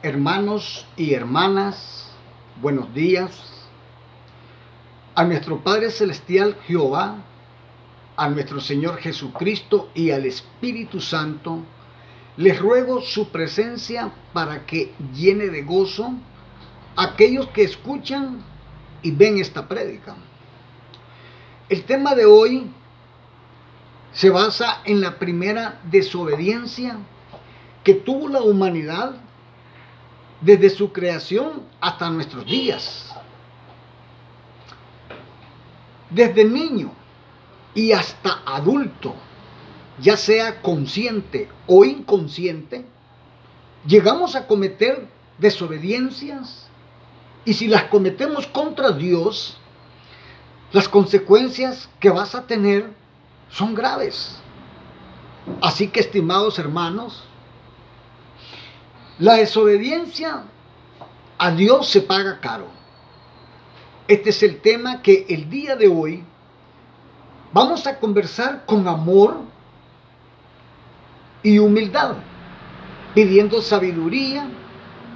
Hermanos y hermanas, buenos días. A nuestro Padre Celestial Jehová, a nuestro Señor Jesucristo y al Espíritu Santo, les ruego su presencia para que llene de gozo a aquellos que escuchan y ven esta prédica. El tema de hoy se basa en la primera desobediencia que tuvo la humanidad desde su creación hasta nuestros días. Desde niño y hasta adulto, ya sea consciente o inconsciente, llegamos a cometer desobediencias, y si las cometemos contra Dios, las consecuencias que vas a tener son graves. Así que, estimados hermanos, la desobediencia a Dios se paga caro. Este es el tema que el día de hoy vamos a conversar con amor y humildad, pidiendo sabiduría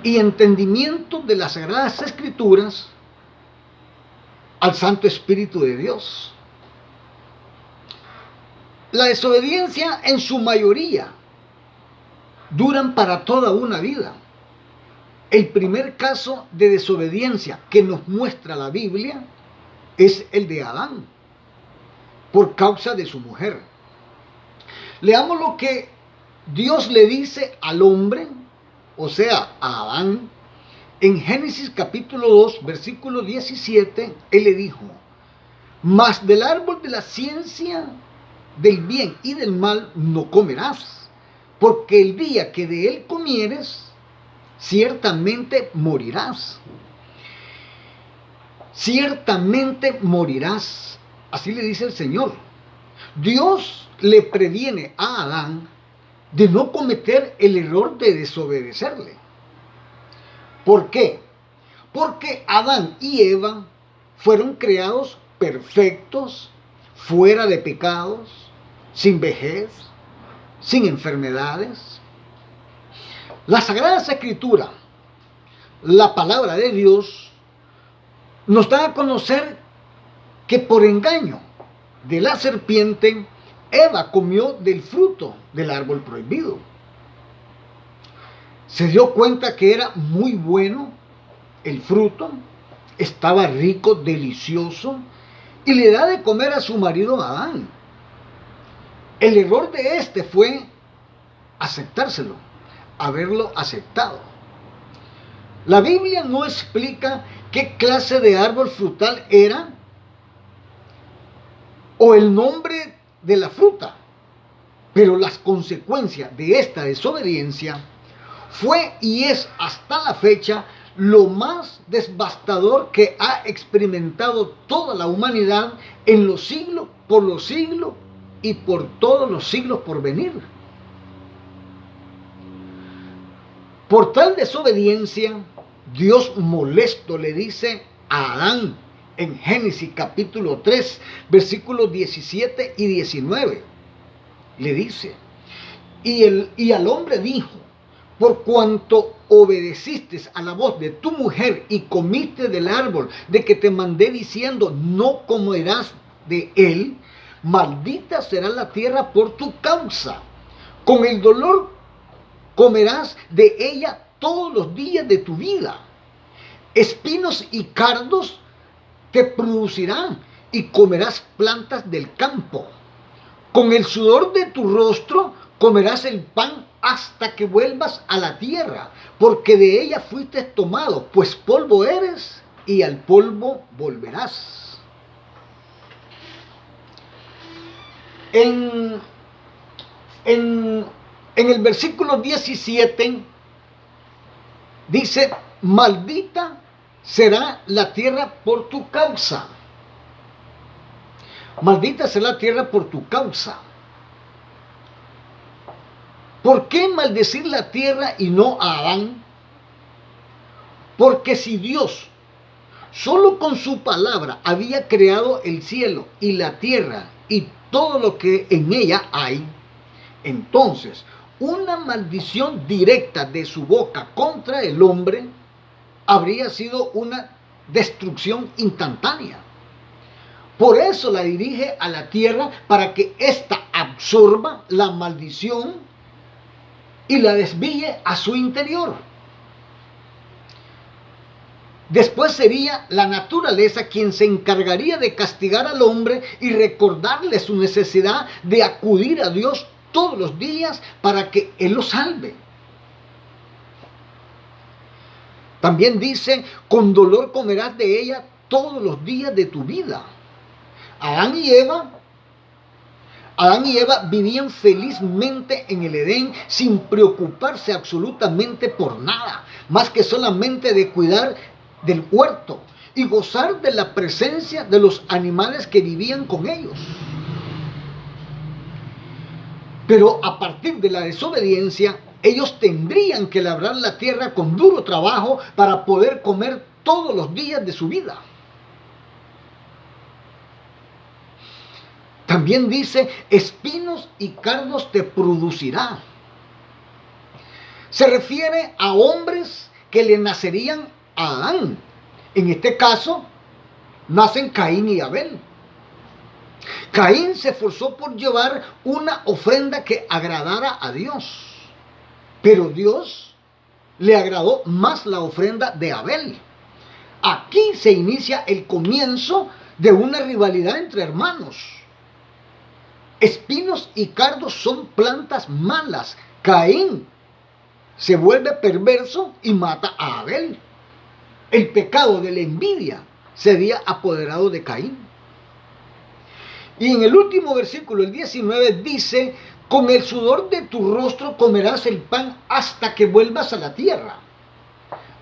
y entendimiento de las Sagradas Escrituras al Santo Espíritu de Dios. La desobediencia en su mayoría duran para toda una vida. El primer caso de desobediencia que nos muestra la Biblia es el de Adán, por causa de su mujer. Leamos lo que Dios le dice al hombre, o sea, a Adán, en Génesis capítulo 2, versículo 17, él le dijo: mas del árbol de la ciencia del bien y del mal no comerás, porque el día que de él comieres, ciertamente morirás. Ciertamente morirás. Así le dice el Señor. Dios le previene a Adán de no cometer el error de desobedecerle. ¿Por qué? Porque Adán y Eva fueron creados perfectos, fuera de pecados, sin vejez, sin enfermedades. La Sagrada Escritura, la palabra de Dios, nos da a conocer que por engaño de la serpiente, Eva comió del fruto del árbol prohibido. Se dio cuenta que era muy bueno el fruto, estaba rico, delicioso, y le da de comer a su marido Adán. El error de este fue aceptárselo, haberlo aceptado. La Biblia no explica qué clase de árbol frutal era o el nombre de la fruta, pero las consecuencias de esta desobediencia fue y es hasta la fecha lo más devastador que ha experimentado toda la humanidad en los siglos y por todos los siglos por venir. Por tal desobediencia, Dios molesto le dice a Adán en Génesis capítulo 3, versículos 17 y 19. Le dice: y al hombre dijo: por cuanto obedeciste a la voz de tu mujer y comiste del árbol de que te mandé diciendo, no comerás de él, maldita será la tierra por tu causa. Con el dolor comerás de ella todos los días de tu vida. Espinos y cardos te producirán y comerás plantas del campo. Con el sudor de tu rostro comerás el pan hasta que vuelvas a la tierra, porque de ella fuiste tomado, pues polvo eres y al polvo volverás. En el versículo 17 dice: maldita será la tierra por tu causa. Maldita será la tierra por tu causa. ¿Por qué maldecir la tierra y no a Adán? Porque si Dios solo con su palabra había creado el cielo y la tierra y todo lo que en ella hay, entonces, una maldición directa de su boca contra el hombre habría sido una destrucción instantánea. Por eso la dirige a la tierra, para que ésta absorba la maldición y la desvíe a su interior. Después sería la naturaleza quien se encargaría de castigar al hombre y recordarle su necesidad de acudir a Dios todos los días para que Él lo salve. También dice: con dolor comerás de ella todos los días de tu vida. Adán y Eva vivían felizmente en el Edén sin preocuparse absolutamente por nada, más que solamente de cuidar del huerto y gozar de la presencia de los animales que vivían con ellos. Pero a partir de la desobediencia, ellos tendrían que labrar la tierra con duro trabajo para poder comer todos los días de su vida. También dice: espinos y cardos te producirá. Se refiere a hombres que le nacerían a Adán. En este caso, nacen Caín y Abel. Caín se esforzó por llevar una ofrenda que agradara a Dios, pero Dios le agradó más la ofrenda de Abel. Aquí se inicia el comienzo de una rivalidad entre hermanos. Espinos y cardos son plantas malas. Caín se vuelve perverso y mata a Abel. El pecado de la envidia se había apoderado de Caín. Y en el último versículo, el 19, dice: con el sudor de tu rostro comerás el pan hasta que vuelvas a la tierra.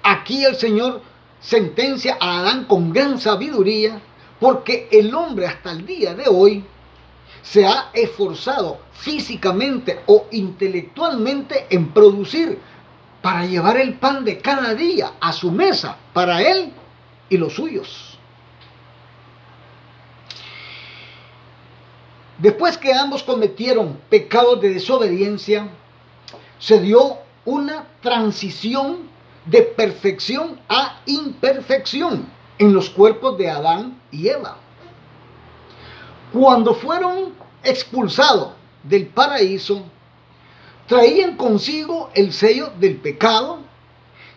Aquí el Señor sentencia a Adán con gran sabiduría, porque el hombre hasta el día de hoy se ha esforzado físicamente o intelectualmente en producir para llevar el pan de cada día a su mesa, para él y los suyos. Después que ambos cometieron pecados de desobediencia, se dio una transición de perfección a imperfección en los cuerpos de Adán y Eva. Cuando fueron expulsados del paraíso, traían consigo el sello del pecado,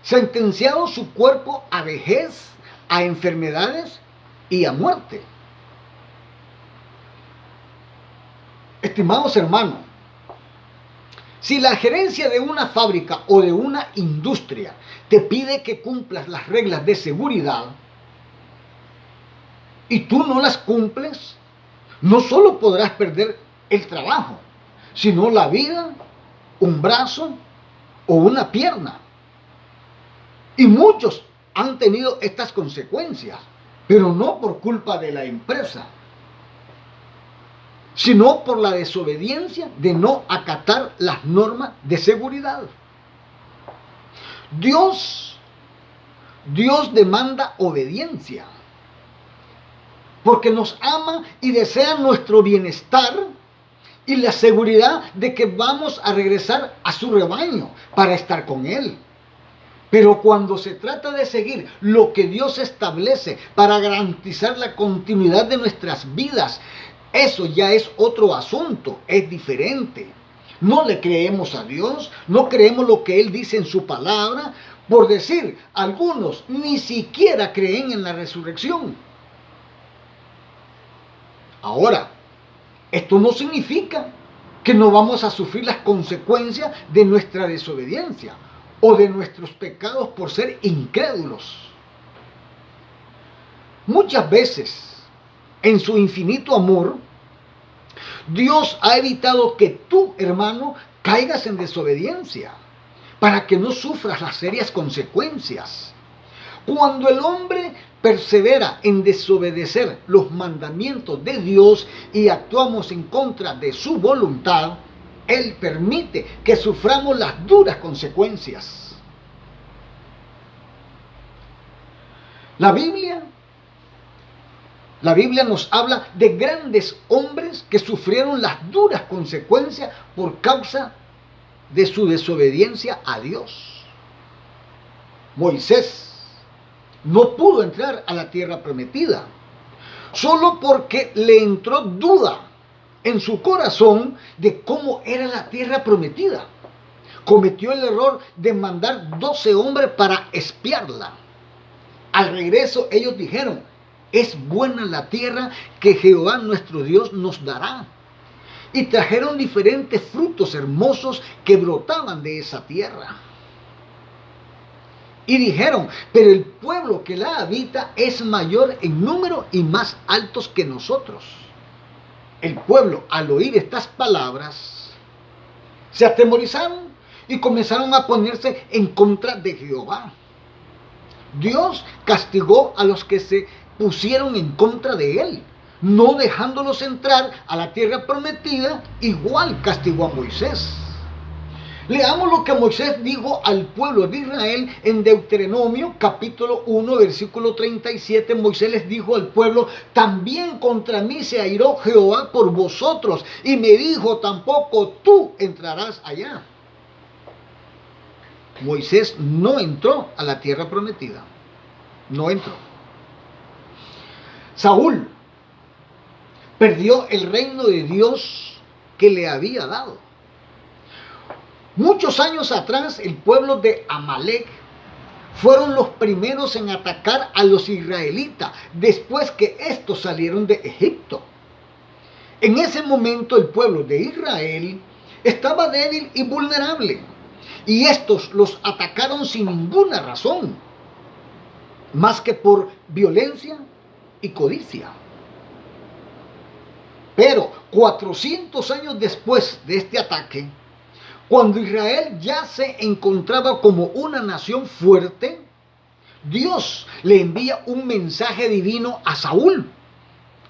sentenciado su cuerpo a vejez, a enfermedades y a muerte. Estimados hermanos, si la gerencia de una fábrica o de una industria te pide que cumplas las reglas de seguridad y tú no las cumples, no solo podrás perder el trabajo, sino la vida, un brazo o una pierna. Y muchos han tenido estas consecuencias, pero no por culpa de la empresa, sino por la desobediencia de no acatar las normas de seguridad. Dios demanda obediencia, porque nos ama y desea nuestro bienestar y la seguridad de que vamos a regresar a su rebaño para estar con Él. Pero cuando se trata de seguir lo que Dios establece para garantizar la continuidad de nuestras vidas, eso ya es otro asunto, es diferente. No le creemos a Dios, no creemos lo que Él dice en su palabra. Por decir, algunos ni siquiera creen en la resurrección. Ahora, esto no significa que no vamos a sufrir las consecuencias de nuestra desobediencia o de nuestros pecados por ser incrédulos. Muchas veces, en su infinito amor, Dios ha evitado que tú, hermano, caigas en desobediencia, para que no sufras las serias consecuencias. Cuando el hombre persevera en desobedecer los mandamientos de Dios y actuamos en contra de su voluntad, Él permite que suframos las duras consecuencias. La Biblia nos habla de grandes hombres que sufrieron las duras consecuencias por causa de su desobediencia a Dios. Moisés no pudo entrar a la tierra prometida, solo porque le entró duda en su corazón de cómo era la tierra prometida. Cometió el error de mandar 12 hombres para espiarla. Al regreso ellos dijeron: es buena la tierra que Jehová nuestro Dios nos dará. Y trajeron diferentes frutos hermosos que brotaban de esa tierra. Y dijeron: pero el pueblo que la habita es mayor en número y más altos que nosotros. El pueblo, al oír estas palabras, se atemorizaron y comenzaron a ponerse en contra de Jehová. Dios castigó a los que se pusieron en contra de él, no dejándolos entrar a la tierra prometida. Igual castigó a Moisés. Leamos lo que Moisés dijo al pueblo de Israel en Deuteronomio capítulo 1 versículo 37. Moisés les dijo al pueblo: también contra mí se airó Jehová por vosotros y me dijo: tampoco tú entrarás allá. Moisés no entró a la tierra prometida. No entró. Saúl perdió el reino de Dios que le había dado. Muchos años atrás, el pueblo de Amalek fueron los primeros en atacar a los israelitas después que estos salieron de Egipto. En ese momento el pueblo de Israel estaba débil y vulnerable, y estos los atacaron sin ninguna razón, más que por violencia y codicia. Pero 400 años después de este ataque, cuando Israel ya se encontraba como una nación fuerte, Dios le envía un mensaje divino a Saúl,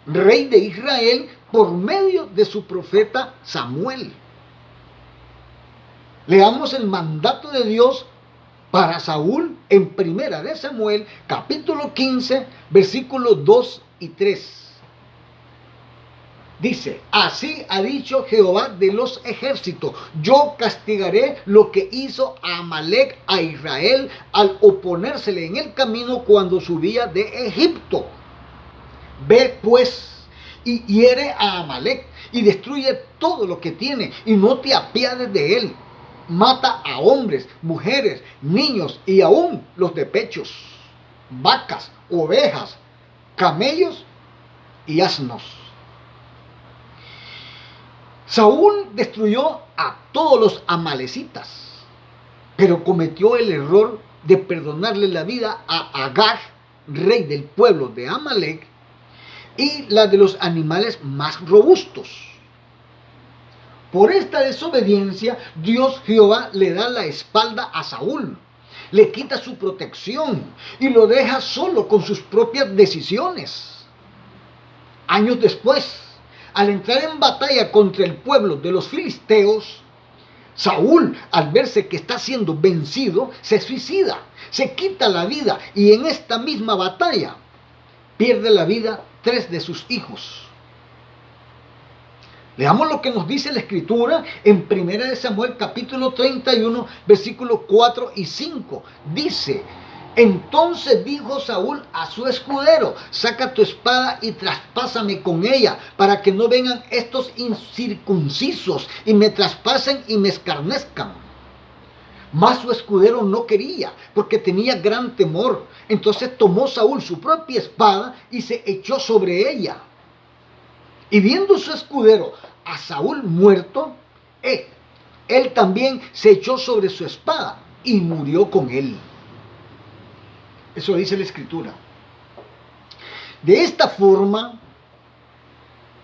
rey de Israel, por medio de su profeta Samuel. Leamos el mandato de Dios para Saúl en Primera de Samuel, capítulo 15, versículos 2 y 3. Dice: así ha dicho Jehová de los ejércitos: yo castigaré lo que hizo Amalek a Israel al oponérsele en el camino cuando subía de Egipto. Ve pues y hiere a Amalek y destruye todo lo que tiene y no te apiades de él. Mata a hombres, mujeres, niños y aún los de pechos, vacas, ovejas, camellos y asnos. Saúl destruyó a todos los amalecitas, pero cometió el error de perdonarle la vida a Agag, rey del pueblo de Amalek, y la de los animales más robustos. Por esta desobediencia, Dios Jehová le da la espalda a Saúl, le quita su protección y lo deja solo con sus propias decisiones. Años después, al entrar en batalla contra el pueblo de los filisteos, Saúl, al verse que está siendo vencido, se suicida, se quita la vida, y en esta misma batalla pierde la vida 3 de sus hijos. Leamos lo que nos dice la Escritura en 1 Samuel capítulo 31, versículos 4 y 5. Dice: entonces dijo Saúl a su escudero: saca tu espada y traspásame con ella, para que no vengan estos incircuncisos y me traspasen y me escarnezcan. Mas su escudero no quería, porque tenía gran temor. Entonces tomó Saúl su propia espada y se echó sobre ella. Y viendo su escudero a Saúl muerto, él también se echó sobre su espada y murió con él. Eso dice la Escritura. De esta forma,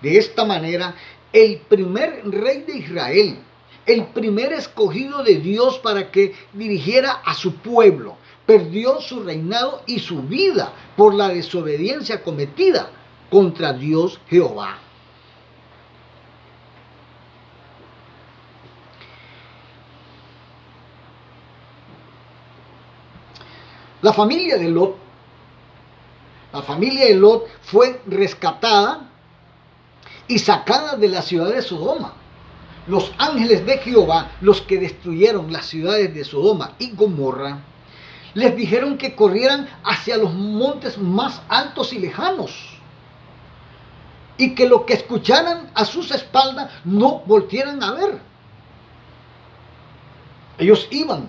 de esta manera, el primer rey de Israel, el primer escogido de Dios para que dirigiera a su pueblo, perdió su reinado y su vida por la desobediencia cometida contra Dios Jehová. La familia de Lot fue rescatada y sacada de la ciudad de Sodoma, los ángeles de Jehová, los que destruyeron las ciudades de Sodoma y Gomorra, les dijeron que corrieran hacia los montes más altos y lejanos, y que lo que escucharan a sus espaldas no voltieran a ver. Ellos iban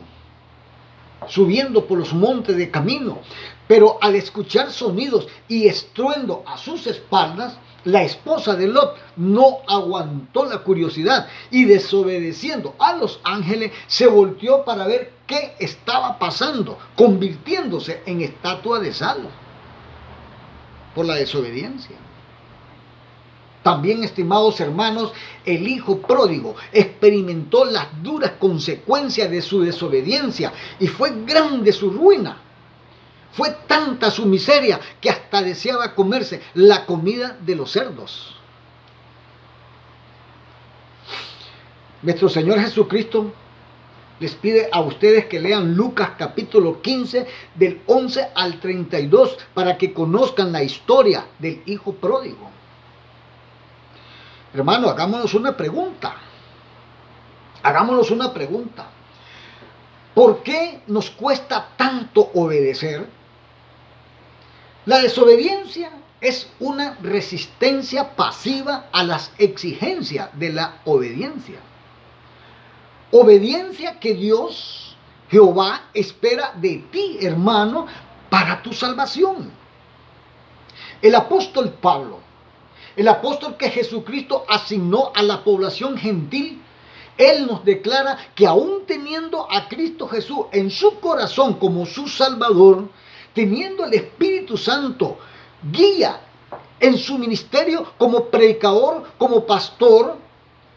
subiendo por los montes de camino, pero al escuchar sonidos y estruendo a sus espaldas, la esposa de Lot no aguantó la curiosidad y, desobedeciendo a los ángeles, se volteó para ver qué estaba pasando, convirtiéndose en estatua de sal por la desobediencia. También, estimados hermanos, el hijo pródigo experimentó las duras consecuencias de su desobediencia y fue grande su ruina. Fue tanta su miseria que hasta deseaba comerse la comida de los cerdos. Nuestro Señor Jesucristo les pide a ustedes que lean Lucas capítulo 15 del 11 al 32 para que conozcan la historia del hijo pródigo. Hermano, hagámonos una pregunta. Hagámonos una pregunta. ¿Por qué nos cuesta tanto obedecer? La desobediencia es una resistencia pasiva a las exigencias de la obediencia. Obediencia que Dios, Jehová, espera de ti, hermano, para tu salvación. El apóstol Pablo, el apóstol que Jesucristo asignó a la población gentil, él nos declara que aún teniendo a Cristo Jesús en su corazón como su Salvador, teniendo el Espíritu Santo guía en su ministerio como predicador, como pastor,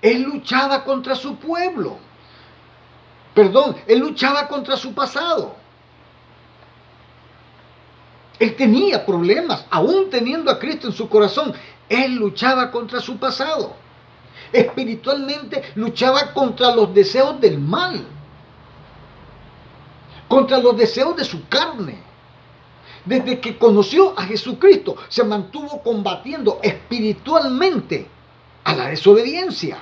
él luchaba contra su pueblo. Él luchaba contra su pasado. Él tenía problemas, aún teniendo a Cristo en su corazón. Él luchaba contra su pasado. Espiritualmente luchaba contra los deseos del mal, contra los deseos de su carne. Desde que conoció a Jesucristo, se mantuvo combatiendo espiritualmente a la desobediencia.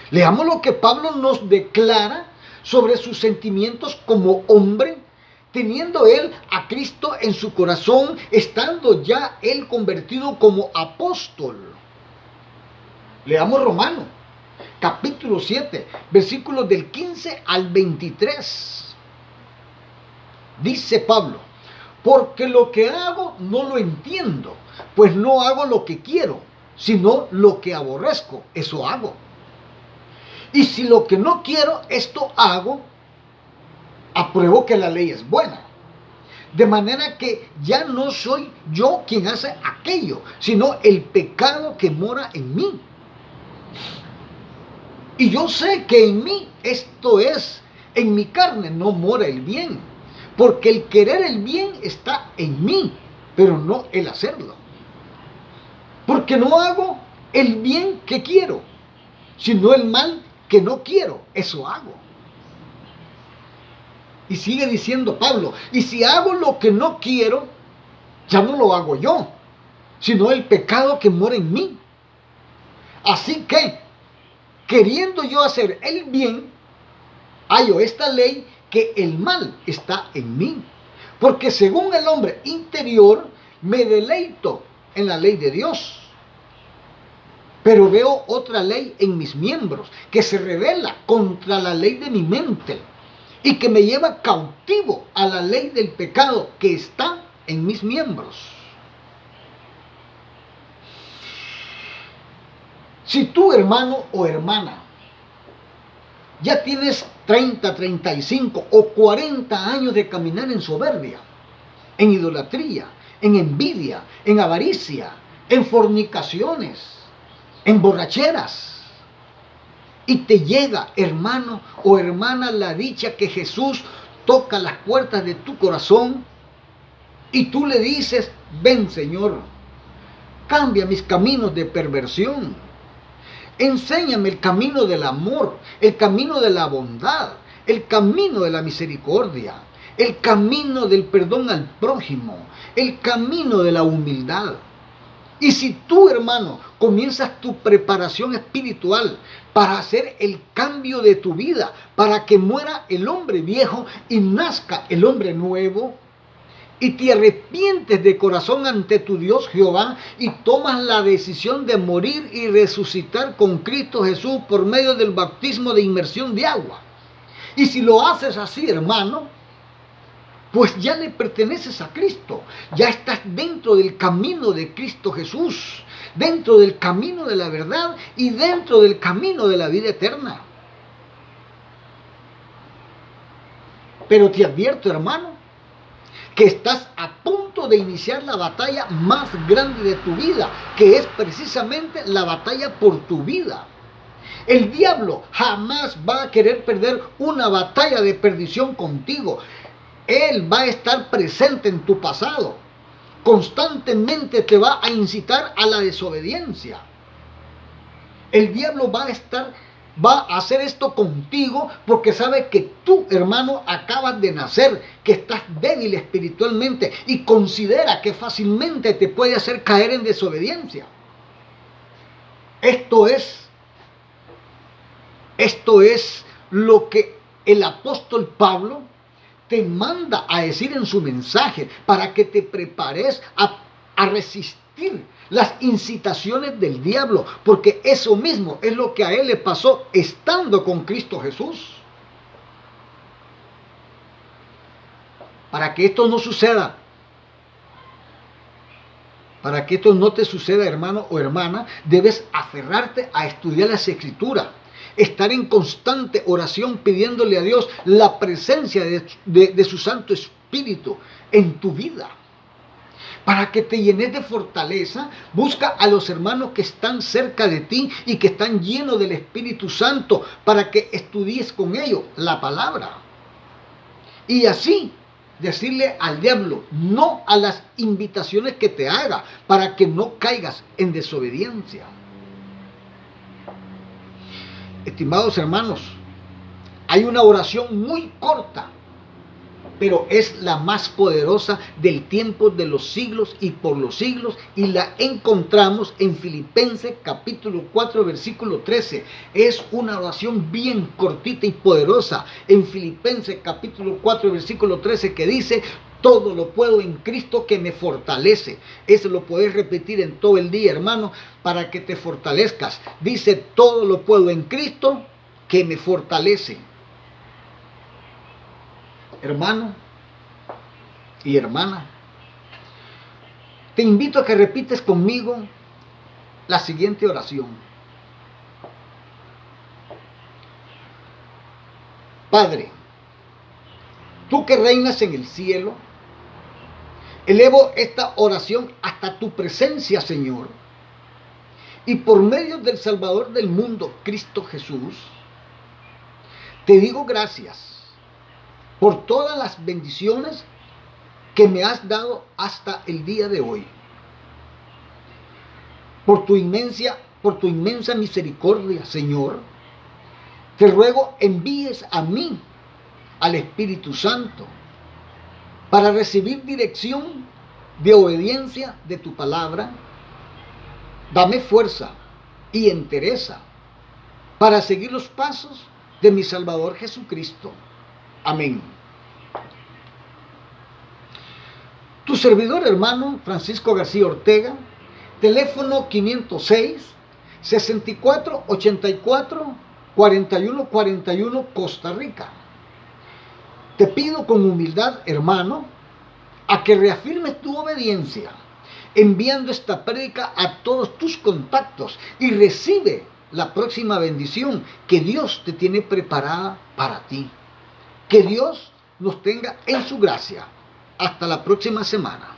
Leamos lo que Pablo nos declara sobre sus sentimientos como hombre, teniendo él a Cristo en su corazón, estando ya él convertido como apóstol. Leamos Romanos, capítulo 7, versículos del 15 al 23. Dice Pablo: porque lo que hago no lo entiendo, pues no hago lo que quiero, sino lo que aborrezco, eso hago. Y si lo que no quiero, esto hago, apruebo que la ley es buena. De manera que ya no soy yo quien hace aquello, sino el pecado que mora en mí. Y yo sé que en mí, esto es, en mi carne no mora el bien, porque el querer el bien está en mí, pero no el hacerlo. Porque no hago el bien que quiero, sino el mal que no quiero, eso hago. Y sigue diciendo Pablo: y si hago lo que no quiero, ya no lo hago yo, sino el pecado que mora en mí. Así que, queriendo yo hacer el bien, hallo esta ley, que el mal está en mí. Porque según el hombre interior, me deleito en la ley de Dios. Pero veo otra ley en mis miembros, que se rebela contra la ley de mi mente, y que me lleva cautivo a la ley del pecado que está en mis miembros. Si tú, hermano o hermana, ya tienes 30, 35 o 40 años de caminar en soberbia, en idolatría, en envidia, en avaricia, en fornicaciones, en borracheras, y te llega, hermano o hermana, la dicha que Jesús toca las puertas de tu corazón, y tú le dices: ven, Señor, cambia mis caminos de perversión, enséñame el camino del amor, el camino de la bondad, el camino de la misericordia, el camino del perdón al prójimo, el camino de la humildad. Y si tú, hermano, comienzas tu preparación espiritual para hacer el cambio de tu vida, para que muera el hombre viejo y nazca el hombre nuevo, y te arrepientes de corazón ante tu Dios Jehová y tomas la decisión de morir y resucitar con Cristo Jesús por medio del bautismo de inmersión de agua. Y si lo haces así, hermano, pues ya le perteneces a Cristo, ya estás dentro del camino de Cristo Jesús, dentro del camino de la verdad y dentro del camino de la vida eterna. Pero te advierto, hermano, que estás a punto de iniciar la batalla más grande de tu vida, que es precisamente la batalla por tu vida. El diablo jamás va a querer perder una batalla de perdición contigo. Él va a estar presente en tu pasado. Constantemente te va a incitar a la desobediencia. El diablo va a hacer esto contigo porque sabe que tú, hermano, acabas de nacer, que estás débil espiritualmente y considera que fácilmente te puede hacer caer en desobediencia. Esto es lo que el apóstol Pablo te manda a decir en su mensaje para que te prepares a resistir las incitaciones del diablo, porque eso mismo es lo que a él le pasó estando con Cristo Jesús. Para que esto no suceda, para que esto no te suceda, hermano o hermana, debes aferrarte a estudiar las Escrituras, estar en constante oración pidiéndole a Dios la presencia de su Santo Espíritu en tu vida. Para que te llenes de fortaleza, busca a los hermanos que están cerca de ti y que están llenos del Espíritu Santo para que estudies con ellos la palabra. Y así decirle al diablo no a las invitaciones que te haga para que no caigas en desobediencia. Estimados hermanos, hay una oración muy corta, pero es la más poderosa del tiempo de los siglos y por los siglos, y la encontramos en Filipenses capítulo 4 versículo 13. Es una oración bien cortita y poderosa en Filipenses capítulo 4 versículo 13, que dice: todo lo puedo en Cristo que me fortalece. Eso lo puedes repetir en todo el día, hermano, para que te fortalezcas. Dice: todo lo puedo en Cristo que me fortalece. Hermano y hermana, te invito a que repites conmigo la siguiente oración. Padre, tú que reinas en el cielo, elevo esta oración hasta tu presencia, Señor, y por medio del Salvador del mundo, Cristo Jesús, te digo gracias por todas las bendiciones que me has dado hasta el día de hoy. Por tu inmensa misericordia, Señor, te ruego envíes a mí al Espíritu Santo para recibir dirección de obediencia de tu palabra. Dame fuerza y entereza para seguir los pasos de mi Salvador Jesucristo. Amén. Tu servidor, hermano Francisco García Ortega, teléfono 506-6484-4141, Costa Rica. Te pido con humildad, hermano, a que reafirmes tu obediencia, enviando esta prédica a todos tus contactos, y recibe la próxima bendición que Dios te tiene preparada para ti. Que Dios nos tenga en su gracia. Hasta la próxima semana.